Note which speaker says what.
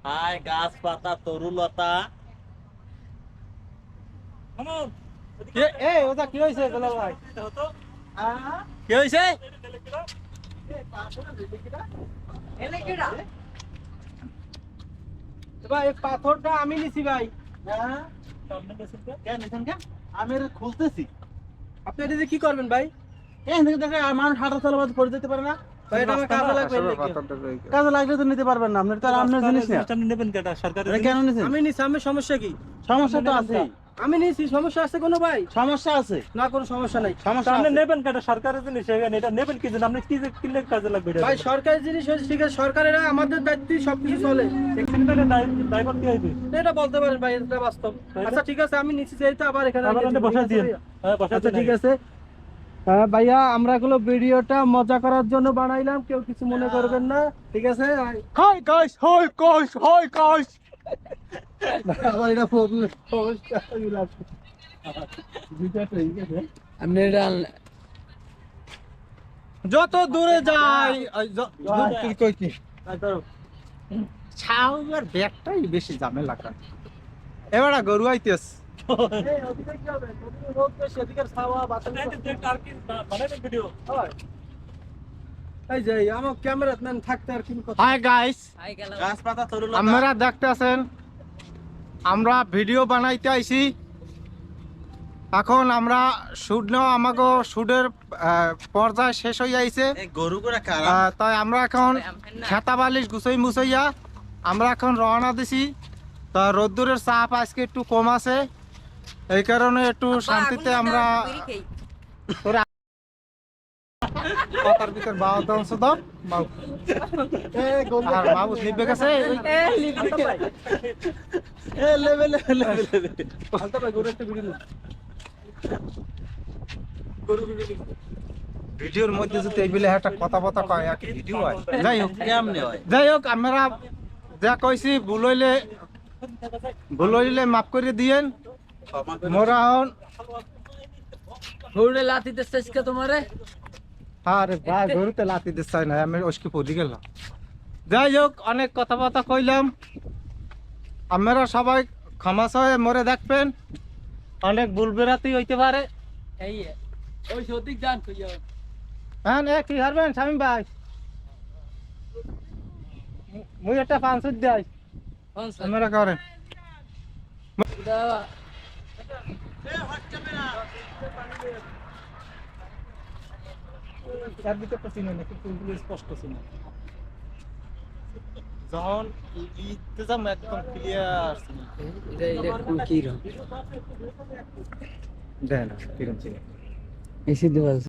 Speaker 1: High গাছপাতা তরুলতা।
Speaker 2: ওটা কি হয়েছে দুলাল ভাই?
Speaker 1: কি হয়েছে?
Speaker 2: ভাই এই পাথরটা আমি নিছি ভাই।
Speaker 1: আমি এটা খুলতেছি।
Speaker 2: আপনি এটা দিয়ে কি করবেন ভাই?
Speaker 1: দেখে মানুষ হাঁটা চলাবাদ করে যেতে পারে না।
Speaker 2: ভাই এটা আমার কাজে লাগবে নাকি?
Speaker 1: কাজে লাগলে তো নিতে পারবেন না, আপনার তো আর আপনার জিনিস না। এটা কেন নিছেন?
Speaker 2: আমি নিছি, আমি সমস্যা কি?
Speaker 1: সমস্যা তো আছে।
Speaker 2: আমি নিছি, সমস্যা আছে কোনো ভাই?
Speaker 1: সমস্যা আছে।
Speaker 2: না কোনো সমস্যা নাই।
Speaker 1: সমস্যা
Speaker 3: আপনি
Speaker 1: আছে।
Speaker 3: নেবেন কেটা সরকারের জিনিস এটা নেবেন কি জন্য? আপনি কি যে কিনলে কাজে লাগবে এটা?
Speaker 2: ভাই সরকারি জিনিস হয়েছে ঠিক আছে, সরকারের আমাদের দায়িত্বে সবকিছু চলে।
Speaker 3: এক্সিডেন্টের ড্রাইভার কি হইবে?
Speaker 2: এটা বলতে পারেন ভাই, এটা বাস্তব। আচ্ছা ঠিক আছে, আমি নিছি যেহেতু আবার এখানে
Speaker 3: আবার আপনি বসায় দিন। হ্যাঁ, বসায়
Speaker 2: আচ্ছা
Speaker 3: দিন।
Speaker 2: ঠিক আছে। হ্যাঁ ভাইয়া, আমরা গুলো ভিডিওটা মজা করার জন্য বানাইলাম, কেউ কিছু মনে করবেন না, ঠিক আছে?
Speaker 1: Hi guys, hi guys.
Speaker 2: আমার এটা প্রবলেম, সমস্যা আছে। আপনি এটা
Speaker 1: যত দূরে যাই
Speaker 2: তুই কই কি?
Speaker 1: ছাউয়ার ব্যাগটাই বেশি ঝামেলা করে। এবারে গরু আইতেছ।
Speaker 2: এই ওদিকে কি হবে? ওদিকে রোদ বেশি, এদিকে ছাওয়া বাতাস।
Speaker 3: আর কি বানাবেন ভিডিও?
Speaker 2: এই যে আমার ক্যামেরা ম্যান থাকতে আর কি কথা।
Speaker 1: হাই গাইস, গাছপাতা তরুলতা।
Speaker 4: আপনারা দেখতেছেন আমরা ভিডিও বানাইতে আইছি। এখন আমরা শুট নেওয়া আমাকে শুটের পর্যায়ে শেষ হয়ে আইছে।
Speaker 1: এই গরু করে কারা?
Speaker 4: তাই আমরা এখন খেতা বালিশ গুছাই মুছাইয়া আমরা এখন রওনা দিছি। তা রোদ্দুরের চাপ আজকে একটু কম আছে, এই কারণে একটু শান্তিতে আমরা কথার ভিতর বাবা দংশ দাও আর বাবু নিবে গেছে।
Speaker 1: এ লেভেল লেভেল।
Speaker 2: আলতা ভাই গরু একটা ভিডিও
Speaker 4: ভিডিওর মধ্যে যদি এইগুলো একটা কথা কথা কয় এক ভিডিও হয়। যাই হোক
Speaker 1: কেমনে হয়?
Speaker 4: আমরা যা কইছি ভুল হইলে মাফ করে দিয়েন। মোরা হন
Speaker 5: গরুরে লাথি দিচ্ছে আজকে তোমারে।
Speaker 4: আরে ভাই গরুতে লাতি দিতে চাই না, আমি ওসকে পড়ে গেলাম। যাই হোক অনেক কথাবার্তা কইলাম, আপনারা সবাই ক্ষমা সহে মরে দেখবেন। অনেক ভুল বেরাতি হইতে পারে।
Speaker 5: এই ওই সঠিক জান কইয়া
Speaker 4: হ্যাঁ কি হারবেন শামিম ভাই? মুই একটা পাঁচশো দেয় আপনারা করেন।
Speaker 1: স্পষ্ট ছিল যখন ইতেজাম একদম ক্লিয়ার ছিল।
Speaker 5: এটা কি রকম
Speaker 4: দেন কিরম ছিল
Speaker 5: এসে দেওয়া